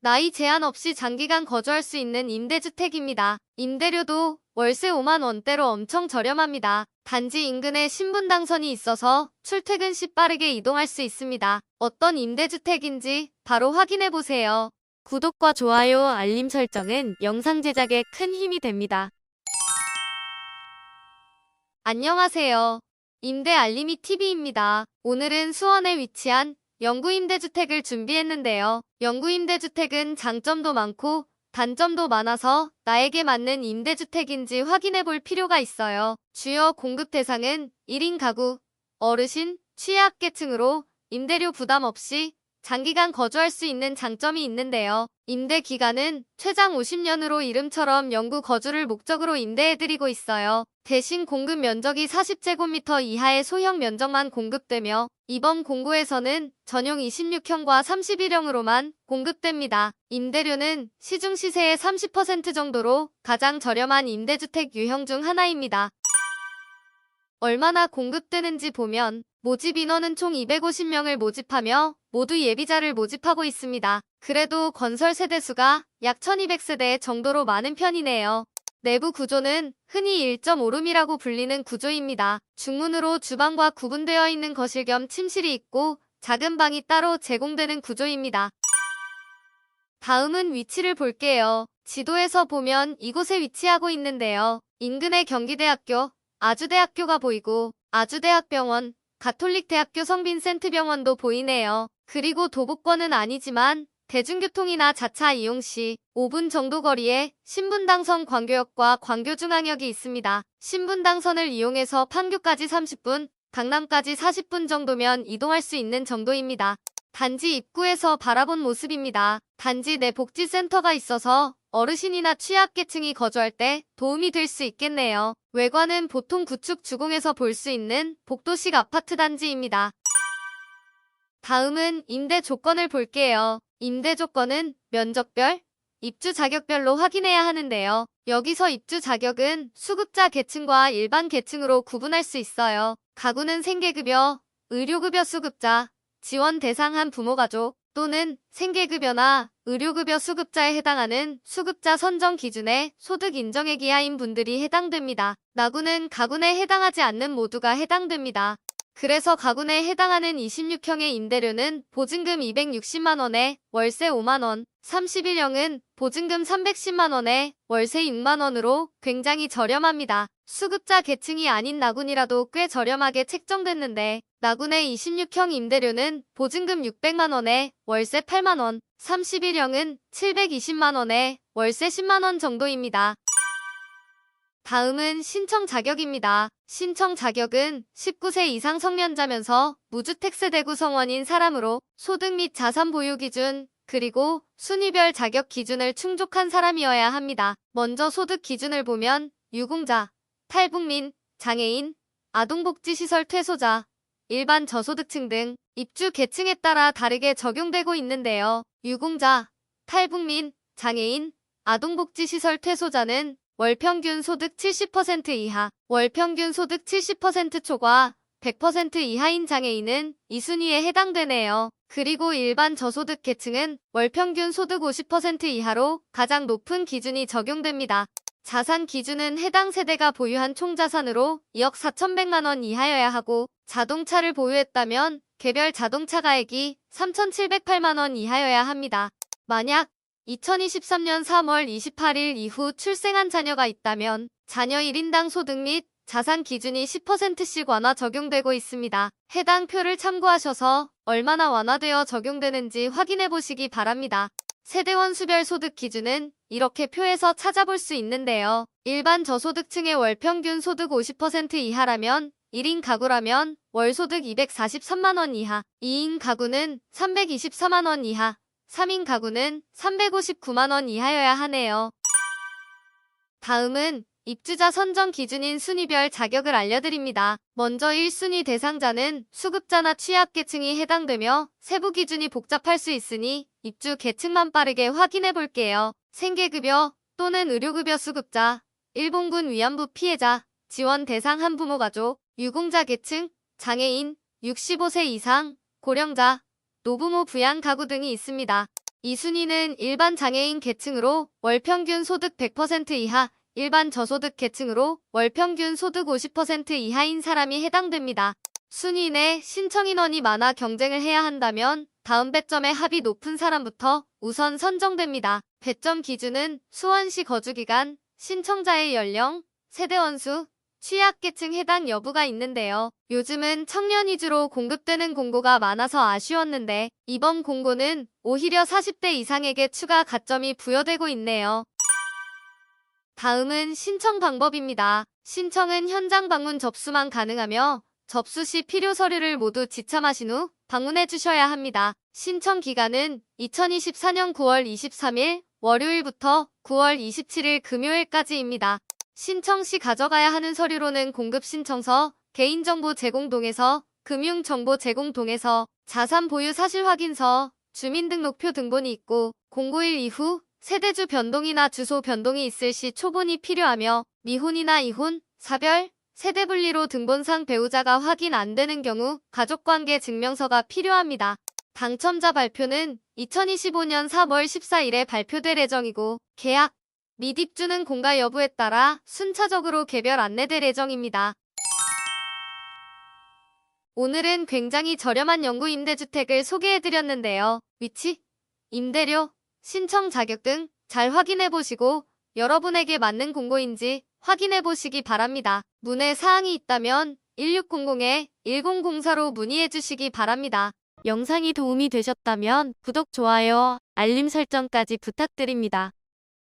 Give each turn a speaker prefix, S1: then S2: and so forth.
S1: 나이 제한 없이 장기간 거주할 수 있는 임대주택입니다. 임대료도 월세 5만 원대로 엄청 저렴합니다. 단지 인근에 신분당선이 있어서 출퇴근 시 빠르게 이동할 수 있습니다. 어떤 임대주택인지 바로 확인해보세요. 구독과 좋아요, 알림 설정은 영상 제작에 큰 힘이 됩니다. 안녕하세요. 임대 알림이 TV입니다. 오늘은 수원에 위치한 영구임대주택을 준비했는데요. 영구임대주택은 장점도 많고 단점도 많아서 나에게 맞는 임대주택인지 확인해 볼 필요가 있어요. 주요 공급 대상은 1인 가구, 어르신, 취약계층으로 임대료 부담 없이 장기간 거주할 수 있는 장점이 있는데요. 임대 기간은 최장 50년으로 이름처럼 영구 거주를 목적으로 임대해드리고 있어요. 대신 공급 면적이 40제곱미터 이하의 소형 면적만 공급되며 이번 공고에서는 전용 26형과 31형으로만 공급됩니다. 임대료는 시중 시세의 30% 정도로 가장 저렴한 임대주택 유형 중 하나입니다. 얼마나 공급되는지 보면 모집 인원은 총 250명을 모집하며 모두 예비자를 모집하고 있습니다. 그래도 건설 세대수가 약 1200세대 정도로 많은 편이네요. 내부 구조는 흔히 1.5룸이라고 불리는 구조입니다. 중문으로 주방과 구분되어 있는 거실 겸 침실이 있고 작은 방이 따로 제공되는 구조입니다. 다음은 위치를 볼게요. 지도에서 보면 이곳에 위치하고 있는데요. 인근에 경기대학교, 아주대학교가 보이고 아주대학병원, 가톨릭대학교 성빈센트병원도 보이네요. 그리고 도보권은 아니지만 대중교통이나 자차 이용 시 5분 정도 거리에 신분당선 광교역과 광교중앙역이 있습니다. 신분당선을 이용해서 판교까지 30분, 강남까지 40분 정도면 이동할 수 있는 정도입니다. 단지 입구에서 바라본 모습입니다. 단지 내 복지센터가 있어서 어르신이나 취약계층이 거주할 때 도움이 될 수 있겠네요. 외관은 보통 구축 주공에서 볼 수 있는 복도식 아파트 단지입니다. 다음은 임대 조건을 볼게요. 임대 조건은 면적별, 입주 자격별로 확인해야 하는데요. 여기서 입주 자격은 수급자 계층과 일반 계층으로 구분할 수 있어요. 가구는 생계급여, 의료급여 수급자, 지원 대상한 부모가족 또는 생계급여나 의료급여 수급자에 해당하는 수급자 선정 기준의 소득 인정액 이하인 분들이 해당됩니다. 나구는 가구에 해당하지 않는 모두가 해당됩니다. 그래서 가구에 해당하는 26형의 임대료는 보증금 260만원에 월세 5만원, 31형은 보증금 310만원에 월세 6만원으로 굉장히 저렴합니다. 수급자 계층이 아닌 나군이라도 꽤 저렴하게 책정됐는데 나군의 26형 임대료는 보증금 600만원에 월세 8만원, 31형은 720만원에 월세 10만원 정도입니다. 다음은 신청 자격입니다. 신청 자격은 19세 이상 성년자면서 무주택 세대 구성원인 사람으로 소득 및 자산 보유 기준, 그리고 순위별 자격 기준을 충족한 사람이어야 합니다. 먼저 소득 기준을 보면 유공자, 탈북민, 장애인, 아동복지시설 퇴소자, 일반 저소득층 등 입주 계층에 따라 다르게 적용되고 있는데요. 유공자, 탈북민, 장애인, 아동복지시설 퇴소자는 월평균 소득 70% 이하, 월평균 소득 70% 초과 100% 이하인 장애인은 이 순위에 해당되네요. 그리고 일반 저소득 계층은 월평균 소득 50% 이하로 가장 높은 기준이 적용됩니다. 자산 기준은 해당 세대가 보유한 총 자산으로 2억 4,100만원 이하여야 하고 자동차를 보유했다면 개별 자동차 가액이 3,708만원 이하여야 합니다. 만약 2023년 3월 28일 이후 출생한 자녀가 있다면 자녀 1인당 소득 및 자산 기준이 10%씩 완화 적용되고 있습니다. 해당 표를 참고하셔서 얼마나 완화되어 적용되는지 확인해 보시기 바랍니다. 세대원 수별 소득 기준은 이렇게 표에서 찾아볼 수 있는데요. 일반 저소득층의 월평균 소득 50% 이하라면 1인 가구라면 월소득 243만원 이하, 2인 가구는 324만원 이하, 3인 가구는 359만원 이하여야 하네요. 다음은 입주자 선정 기준인 순위별 자격을 알려드립니다. 먼저 1순위 대상자는 수급자나 취약계층이 해당되며 세부 기준이 복잡할 수 있으니 입주 계층만 빠르게 확인해 볼게요. 생계급여 또는 의료급여 수급자, 일본군 위안부 피해자, 지원 대상 한부모 가족, 유공자 계층, 장애인, 65세 이상, 고령자, 노부모 부양 가구 등이 있습니다. 이 순위는 일반 장애인 계층으로 월평균 소득 100% 이하, 일반 저소득 계층으로 월평균 소득 50% 이하인 사람이 해당됩니다. 순위 내 신청 인원이 많아 경쟁을 해야 한다면 다음 배점의 합이 높은 사람부터 우선 선정됩니다. 배점 기준은 수원시 거주기간, 신청자의 연령, 세대원수, 취약계층 해당 여부가 있는데요. 요즘은 청년 위주로 공급되는 공고가 많아서 아쉬웠는데 이번 공고는 오히려 40대 이상에게 추가 가점이 부여되고 있네요. 다음은 신청 방법입니다. 신청은 현장 방문 접수만 가능하며 접수 시 필요 서류를 모두 지참하신 후 방문해 주셔야 합니다. 신청 기간은 2024년 9월 23일 월요일부터 9월 27일 금요일까지입니다. 신청 시 가져가야 하는 서류로는 공급신청서, 개인정보 제공동의서, 금융정보 제공동의서, 자산 보유 사실 확인서, 주민등록표 등본이 있고 공고일 이후 세대주 변동이나 주소 변동이 있을 시 초본이 필요하며 미혼이나 이혼, 사별, 세대분리로 등본상 배우자가 확인 안 되는 경우 가족관계 증명서가 필요합니다. 당첨자 발표는 2025년 3월 14일에 발표될 예정이고 계약 및 입주는 공가 여부에 따라 순차적으로 개별 안내될 예정입니다. 오늘은 굉장히 저렴한 영구 임대주택을 소개해드렸는데요. 위치, 임대료, 신청 자격 등 잘 확인해보시고 여러분에게 맞는 공고인지 확인해보시기 바랍니다. 문의 사항이 있다면 1600-1004로 문의해주시기 바랍니다. 영상이 도움이 되셨다면 구독, 좋아요, 알림 설정까지 부탁드립니다.